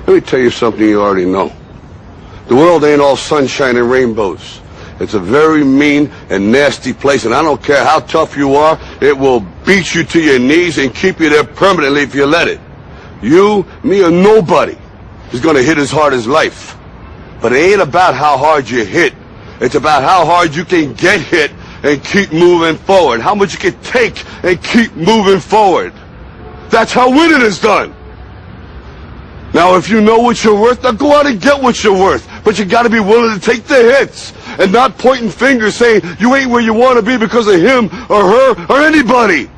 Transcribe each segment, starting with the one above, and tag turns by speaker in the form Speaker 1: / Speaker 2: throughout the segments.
Speaker 1: Let me tell you something you already know. The world ain't all sunshine and rainbows. It's a very mean and nasty place, and I don't care how tough you are, it will beat you to your knees and keep you there permanently if you let it. You, me, or nobody is gonna hit as hard as life. But it ain't about how hard you hit. It's about how hard you can get hit and keep moving forward. How much you can take and keep moving forward. That's how winning is done. Now, if you know what you're worth, now go out and get what you're worth. But you gotta be willing to take the hits and not pointing fingers saying you ain't where you want to be because of him or her or anybody.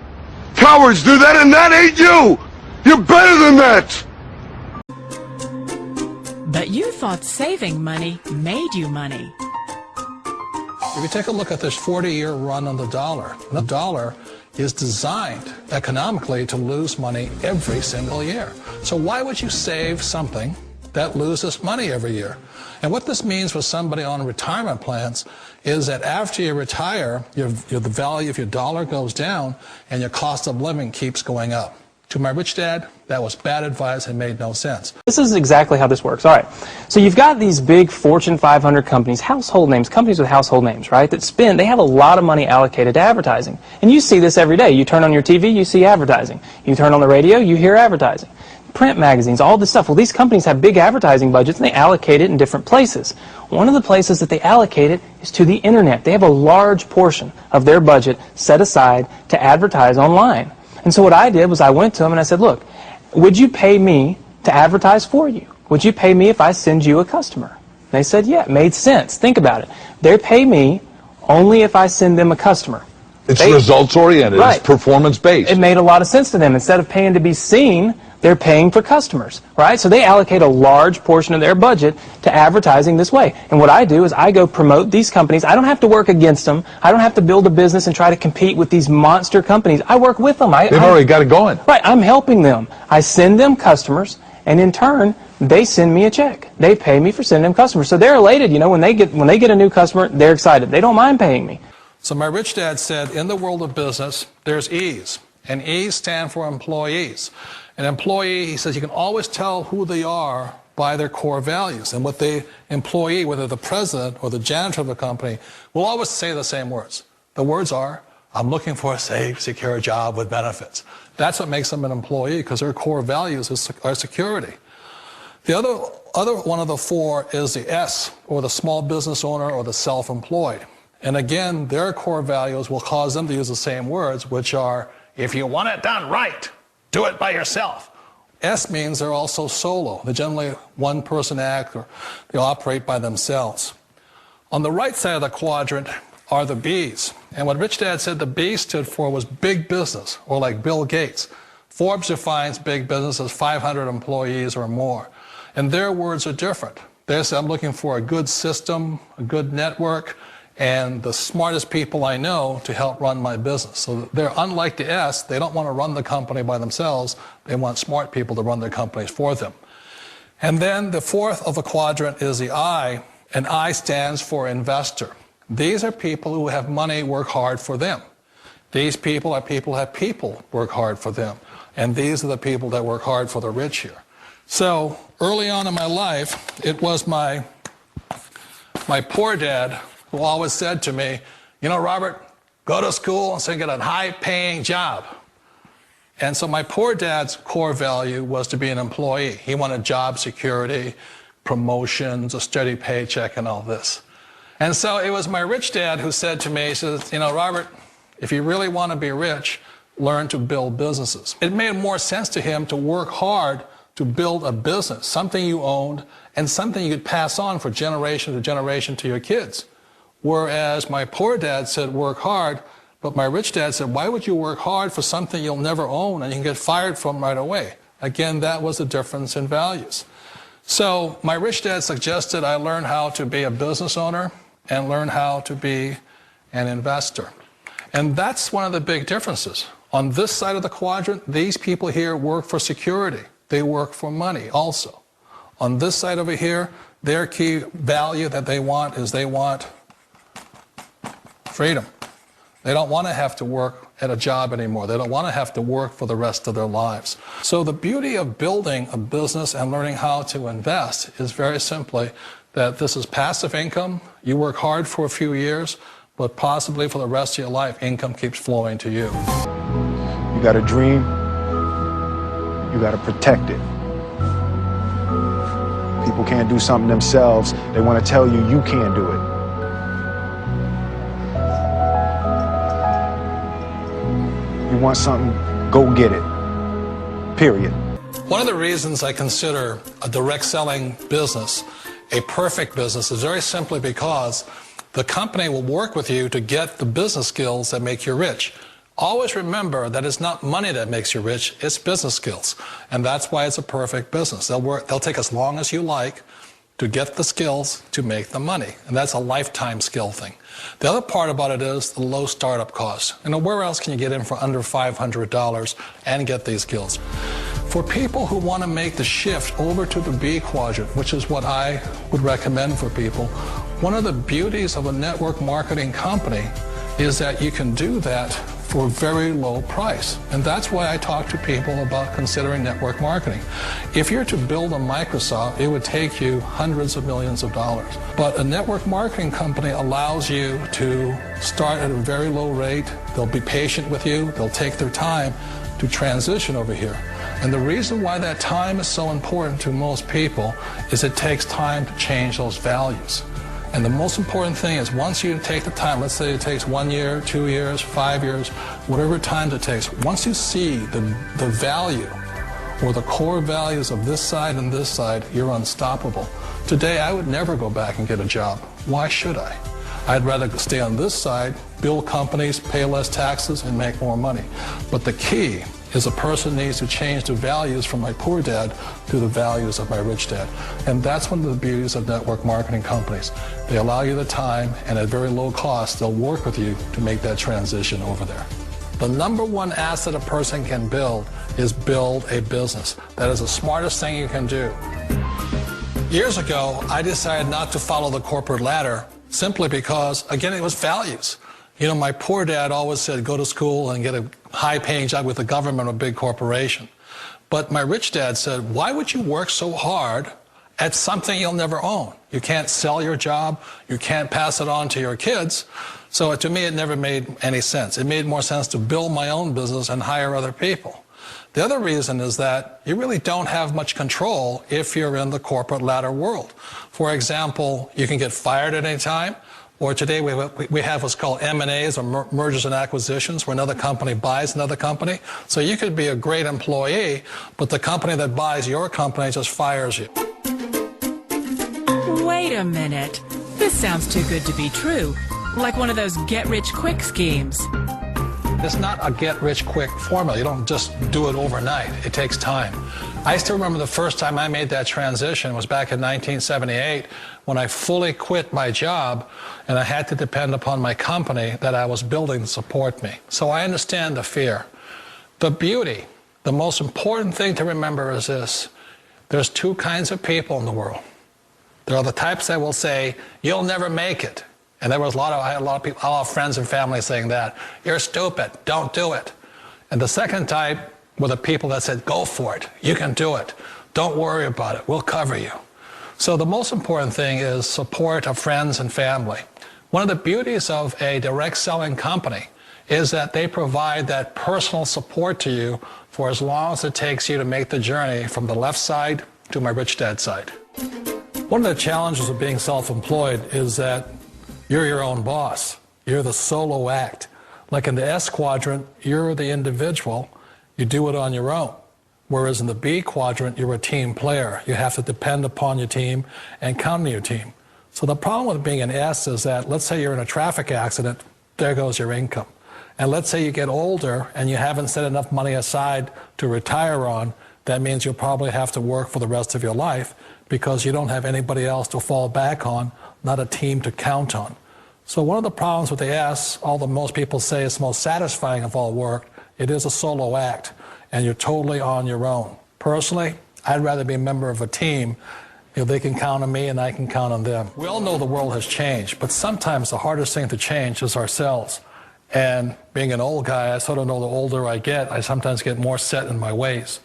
Speaker 1: Cowards do that, and that ain't you. You're better than that.
Speaker 2: But you thought saving money made you money.
Speaker 3: If you take a look at this 40-year run on the dollar is designed economically to lose money every single year. So why would you save something that loses money every year? And what this means for somebody on retirement plans is that after you retire, the value of your dollar goes down and your cost of living keeps going up. To my rich dad, that was bad advice and made no sense.
Speaker 4: This is exactly how this works. All right. So you've got these big Fortune 500 companies, household names, companies with household names, right, that they have a lot of money allocated to advertising. And you see this every day. You turn on your TV, you see advertising. You turn on the radio, you hear advertising. Print magazines, all this stuff. Well, these companies have big advertising budgets and they allocate it in different places. One of the places that they allocate it is to the internet. They have a large portion of their budget set aside to advertise online. And so what I did was I went to them and I said, look, would you pay me to advertise for you? Would you pay me if I send you a customer? And they said, yeah, it made sense. Think about it. They pay me only if I send them a customer.
Speaker 5: It's results-oriented.
Speaker 4: Right.
Speaker 5: It's performance-based.
Speaker 4: It made a lot of sense to them. Instead of paying to be seen, they're paying for customers, right? So they allocate a large portion of their budget to advertising this way. And what I do is I go promote these companies. I don't have to work against them. I don't have to build a business and try to compete with these monster companies. I work with them.
Speaker 5: They've already got it going.
Speaker 4: Right. I'm helping them. I send them customers, and in turn, they send me a check. They pay me for sending them customers. So they're elated. You know, when they get a new customer, they're excited. They don't mind paying me.
Speaker 3: So my rich dad said, in the world of business, there's E's. And E's stand for employees. An employee, he says, you can always tell who they are by their core values. And what the employee, whether the president or the janitor of the company, will always say the same words. The words are, I'm looking for a safe, secure job with benefits. That's what makes them an employee, because their core values are security. The other one of the four is the S, or the small business owner or the self-employed. And again, their core values will cause them to use the same words, which are, if you want it done right, do it by yourself. S means they're also solo. They're generally one-person act, or they operate by themselves. On the right side of the quadrant are the B's. And what Rich Dad said the B stood for was big business, or like Bill Gates. Forbes defines big business as 500 employees or more. And their words are different. They say, I'm looking for a good system, a good network, and the smartest people I know to help run my business. So they're unlike the S. They don't want to run the company by themselves. They want smart people to run their companies for them. And then the fourth of the quadrant is the I, and I stands for investor. These are people who have money work hard for them. These people are people who have people work hard for them. And these are the people that work hard for the rich here. So early on in my life, it was my poor dad who always said to me, you know, Robert, go to school and so get a high-paying job. And so my poor dad's core value was to be an employee. He wanted job security, promotions, a steady paycheck, and all this. And so it was my rich dad who said to me, he says, you know, Robert, if you really want to be rich, learn to build businesses. It made more sense to him to work hard to build a business, something you owned, and something you could pass on for generation to generation to your kids. Whereas my poor dad said, work hard, but my rich dad said, why would you work hard for something you'll never own and you can get fired from right away? Again, that was the difference in values. So my rich dad suggested I learn how to be a business owner and learn how to be an investor. And that's one of the big differences. On this side of the quadrant, these people here work for security. They work for money also. On this side over here, their key value that they want is they want freedom. They don't want to have to work at a job anymore. They don't want to have to work for the rest of their lives. So the beauty of building a business and learning how to invest is very simply that this is passive income. You work hard for a few years, but possibly for the rest of your life, income keeps flowing to you.
Speaker 6: You got a dream, you got to protect it. People can't do something themselves. They want to tell you you can't do it. You want something, go get it. Period.
Speaker 3: One of the reasons I consider a direct selling business a perfect business is very simply because the company will work with you to get the business skills that make you rich. Always remember that it's not money that makes you rich, it's business skills. And that's why it's a perfect business. They'll take as long as you like to get the skills to make the money. And that's a lifetime skill thing. The other part about it is the low startup cost. You know, where else can you get in for under $500 and get these skills? For people who want to make the shift over to the B quadrant, which is what I would recommend for people, one of the beauties of a network marketing company is that you can do that for a very low price. And that's why I talk to people about considering network marketing. If you're to build a Microsoft, it would take you hundreds of millions of dollars. But a network marketing company allows you to start at a very low rate. They'll be patient with you. They'll take their time to transition over here. And the reason why that time is so important to most people is it takes time to change those values. And the most important thing is once you take the time, let's say it takes 1 year, 2 years, 5 years, whatever time it takes, once you see the value or the core values of this side and this side, you're unstoppable. Today, I would never go back and get a job. Why should I? I'd rather stay on this side, build companies, pay less taxes, and make more money. But the key is a person needs to change the values from my poor dad to the values of my rich dad. And that's one of the beauties of network marketing companies. They allow you the time, and at very low cost, they'll work with you to make that transition over there. The number one asset a person can build is build a business. That is the smartest thing you can do. Years ago, I decided not to follow the corporate ladder simply because, again, it was values. You know, my poor dad always said, go to school and get a high-paying job with the government or a big corporation. But my rich dad said, why would you work so hard at something you'll never own? You can't sell your job. You can't pass it on to your kids. So to me, it never made any sense. It made more sense to build my own business and hire other people. The other reason is that you really don't have much control if you're in the corporate ladder world. For example, you can get fired at any time. Or today we have what's called M&As, or mergers and acquisitions, where another company buys another company. So you could be a great employee, but the company that buys your company just fires you.
Speaker 2: Wait a minute. This sounds too good to be true. Like one of those get-rich-quick schemes.
Speaker 3: It's not a get-rich-quick formula. You don't just do it overnight. It takes time. I still remember the first time I made that transition was back in 1978 when I fully quit my job and I had to depend upon my company that I was building to support me. So I understand the fear. The beauty, the most important thing to remember is this. There's two kinds of people in the world. There are the types that will say, you'll never make it. And there was I had a lot of people, a lot of friends and family saying that. You're stupid, don't do it. And the second type were the people that said, go for it, you can do it. Don't worry about it, we'll cover you. So the most important thing is support of friends and family. One of the beauties of a direct selling company is that they provide that personal support to you for as long as it takes you to make the journey from the left side to my rich dad side. One of the challenges of being self-employed is that you're your own boss. You're the solo act. Like in the S quadrant, you're the individual. You do it on your own. Whereas in the B quadrant, you're a team player. You have to depend upon your team and count on your team. So the problem with being an S is that, let's say you're in a traffic accident, there goes your income. And let's say you get older and you haven't set enough money aside to retire on, that means you'll probably have to work for the rest of your life because you don't have anybody else to fall back on, not a team to count on. So one of the problems with the S, although most people say it's the most satisfying of all work, it is a solo act, and you're totally on your own. Personally, I'd rather be a member of a team. You know, they can count on me and I can count on them. We all know the world has changed, but sometimes the hardest thing to change is ourselves. And being an old guy, I sort of know the older I get, I sometimes get more set in my ways.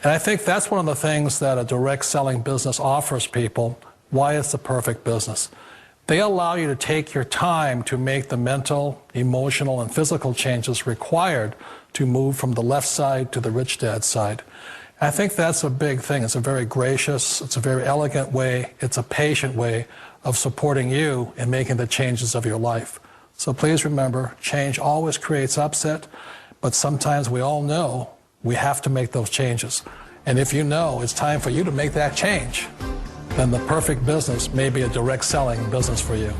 Speaker 3: And I think that's one of the things that a direct selling business offers people, why it's the perfect business. They allow you to take your time to make the mental, emotional, and physical changes required to move from the left side to the rich dad side. I think that's a big thing. It's a very gracious, it's a very elegant way, it's a patient way of supporting you in making the changes of your life. So please remember, change always creates upset, but sometimes we all know we have to make those changes. And if you know it's time for you to make that change, then the perfect business may be a direct selling business for you.